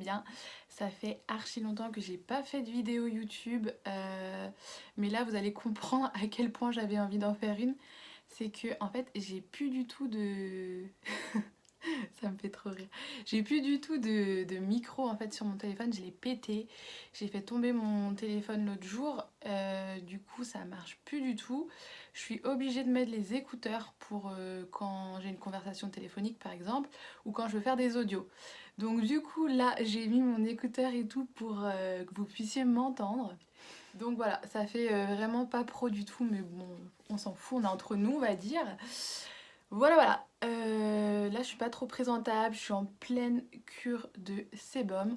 bien. Ça fait archi longtemps que j'ai pas fait de vidéo YouTube, mais là vous allez comprendre à quel point j'avais envie d'en faire une. C'est que en fait j'ai plus du tout de... Ça me fait trop rire. J'ai plus du tout de micro en fait sur mon téléphone, je l'ai pété. J'ai fait tomber mon téléphone l'autre jour, du coup ça marche plus du tout. Je suis obligée de mettre les écouteurs pour quand j'ai une conversation téléphonique par exemple, ou quand je veux faire des audios. Donc du coup là j'ai mis mon écouteur et tout pour que vous puissiez m'entendre. Donc voilà, ça fait vraiment pas pro du tout, mais bon, on s'en fout, on est entre nous on va dire. Voilà, voilà. Là, je suis pas trop présentable. Je suis en pleine cure de sébum.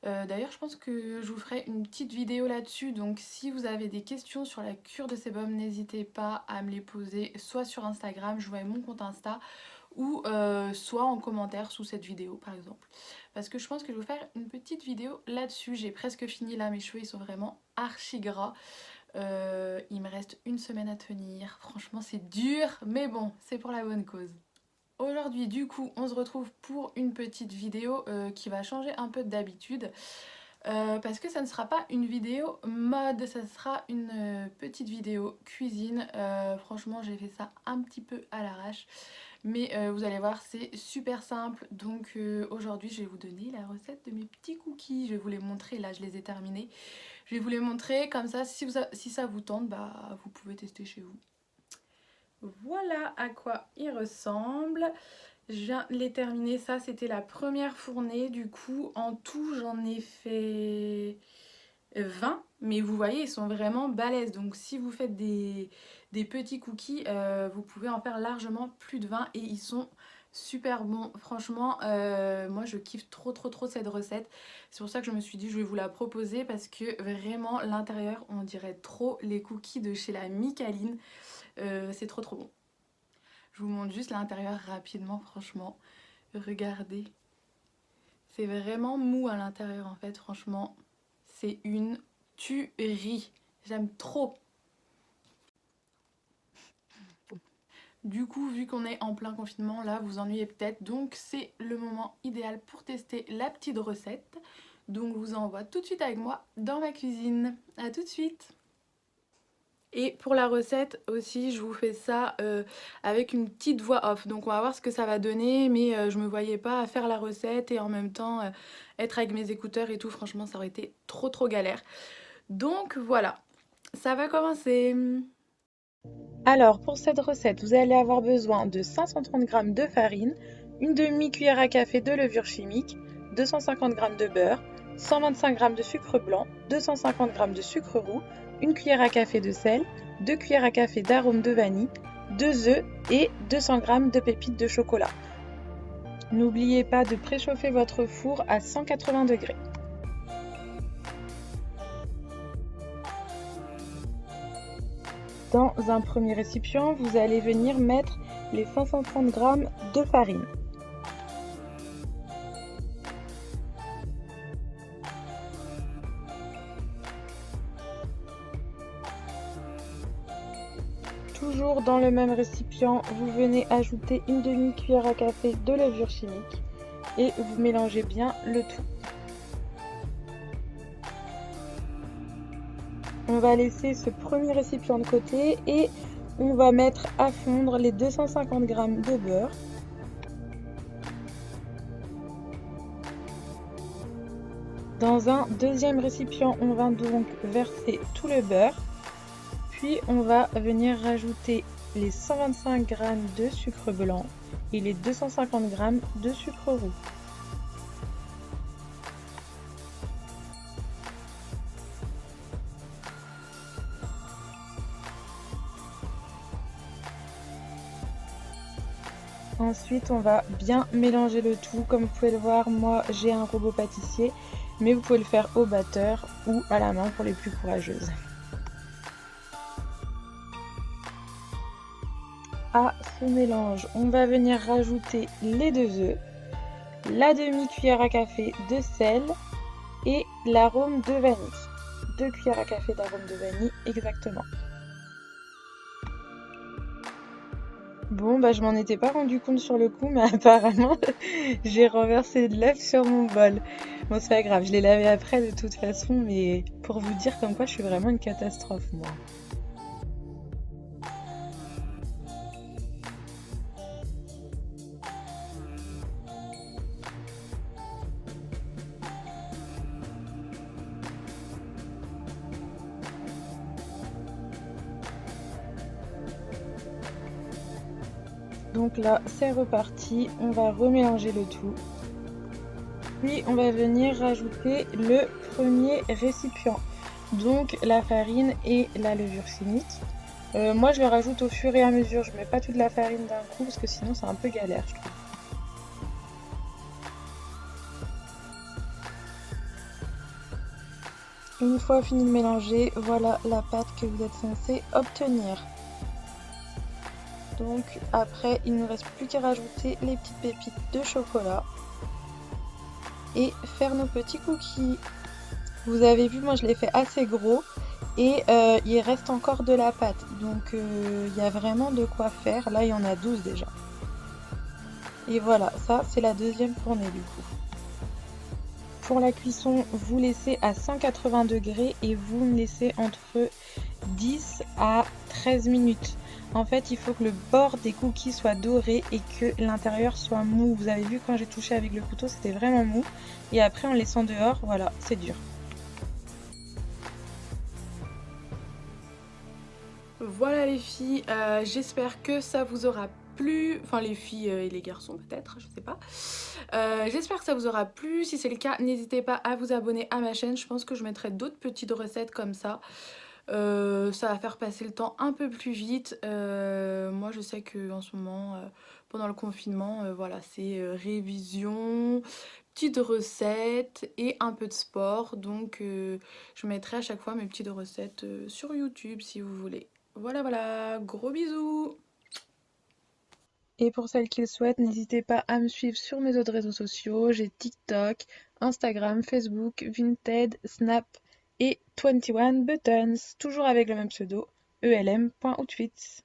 D'ailleurs, je pense que je vous ferai une petite vidéo là-dessus. Donc, si vous avez des questions sur la cure de sébum, n'hésitez pas à me les poser soit sur Instagram, je vous mets mon compte Insta, ou soit en commentaire sous cette vidéo, par exemple. Parce que je pense que je vais vous faire une petite vidéo là-dessus. J'ai presque fini là, mes cheveux, ils sont vraiment archi gras. Il me reste une semaine à tenir. Franchement, c'est dur, mais bon, c'est pour la bonne cause. Aujourd'hui, du coup, on se retrouve pour une petite vidéo qui va changer un peu d'habitude. Parce que ça ne sera pas une vidéo mode, ça sera une petite vidéo cuisine. Franchement, j'ai fait ça un petit peu à l'arrache. Mais vous allez voir, c'est super simple. Donc aujourd'hui, je vais vous donner la recette de mes petits cookies. Je vais vous les montrer, là je les ai terminés. Je vais vous les montrer, comme ça si ça vous tente, bah, vous pouvez tester chez vous. Voilà à quoi ils ressemblent. Je viens de les terminer, ça c'était la première fournée. Du coup en tout j'en ai fait 20. Mais vous voyez ils sont vraiment balèzes. Donc si vous faites des petits cookies, vous pouvez en faire largement plus de 20. Et ils sont super bons. Franchement moi je kiffe trop cette recette. C'est pour ça que je me suis dit je vais vous la proposer. Parce que vraiment l'intérieur on dirait trop les cookies de chez la Micaline. C'est trop bon. Je vous montre juste l'intérieur rapidement, franchement. Regardez. C'est vraiment mou à l'intérieur en fait, franchement. C'est une tuerie. J'aime trop. Du coup, vu qu'on est en plein confinement, là, vous ennuyez peut-être. Donc, c'est le moment idéal pour tester la petite recette. Donc, je vous envoie tout de suite avec moi dans ma cuisine. A tout de suite. Et pour la recette aussi, je vous fais ça avec une petite voix off. Donc on va voir ce que ça va donner, mais je me voyais pas à faire la recette et en même temps être avec mes écouteurs et tout. Franchement, ça aurait été trop galère. Donc voilà, ça va commencer. Alors pour cette recette, vous allez avoir besoin de 530 g de farine, une demi-cuillère à café de levure chimique, 250 g de beurre, 125 g de sucre blanc, 250 g de sucre roux, une cuillère à café de sel, 2 cuillères à café d'arôme de vanille, 2 œufs et 200 g de pépites de chocolat. N'oubliez pas de préchauffer votre four à 180 degrés. Dans un premier récipient, vous allez venir mettre les 530 g de farine. Toujours dans le même récipient, vous venez ajouter une demi-cuillère à café de levure chimique et vous mélangez bien le tout. On va laisser ce premier récipient de côté et on va mettre à fondre les 250 g de beurre. Dans un deuxième récipient, on va donc verser tout le beurre. Puis on va venir rajouter les 125 g de sucre blanc et les 250 g de sucre roux. Ensuite, on va bien mélanger le tout. Comme vous pouvez le voir, moi j'ai un robot pâtissier, mais vous pouvez le faire au batteur ou à la main pour les plus courageuses. À ce mélange, on va venir rajouter les 2 œufs, la demi-cuillère à café de sel et l'arôme de vanille. 2 cuillères à café d'arôme de vanille exactement. Bon, bah je m'en étais pas rendu compte sur le coup, mais apparemment j'ai renversé de l'œuf sur mon bol. Bon, c'est pas grave, je l'ai lavé après de toute façon, mais pour vous dire comme quoi je suis vraiment une catastrophe, moi. Donc là, c'est reparti, on va remélanger le tout. Puis on va venir rajouter le premier récipient, donc la farine et la levure chimique. Moi je le rajoute au fur et à mesure, je mets pas toute la farine d'un coup parce que sinon c'est un peu galère je trouve. Une fois fini de mélanger, voilà la pâte que vous êtes censé obtenir. Donc après il ne nous reste plus qu'à rajouter les petites pépites de chocolat et faire nos petits cookies. Vous avez vu, moi je l'ai fait assez gros et il reste encore de la pâte. Donc il y a vraiment de quoi faire. Là il y en a 12 déjà. Et voilà, ça c'est la deuxième fournée du coup. Pour la cuisson, vous laissez à 180 degrés et vous me laissez entre 10 à 13 minutes. En fait, il faut que le bord des cookies soit doré et que l'intérieur soit mou. Vous avez vu quand j'ai touché avec le couteau, c'était vraiment mou. Et après, en laissant dehors, voilà, c'est dur. Voilà les filles, j'espère que ça vous aura plu, enfin les filles et les garçons peut-être, je sais pas. J'espère que ça vous aura plu, si c'est le cas, n'hésitez pas à vous abonner à ma chaîne, je pense que je mettrai d'autres petites recettes comme ça. Ça va faire passer le temps un peu plus vite. Moi je sais que en ce moment, pendant le confinement, voilà, c'est révision, petites recettes et un peu de sport. Donc je mettrai à chaque fois mes petites recettes sur YouTube si vous voulez. Voilà, voilà, gros bisous! Et pour celles qui le souhaitent, n'hésitez pas à me suivre sur mes autres réseaux sociaux. J'ai TikTok, Instagram, Facebook, Vinted, Snap et 21 Buttons, toujours avec le même pseudo, elm.outfits.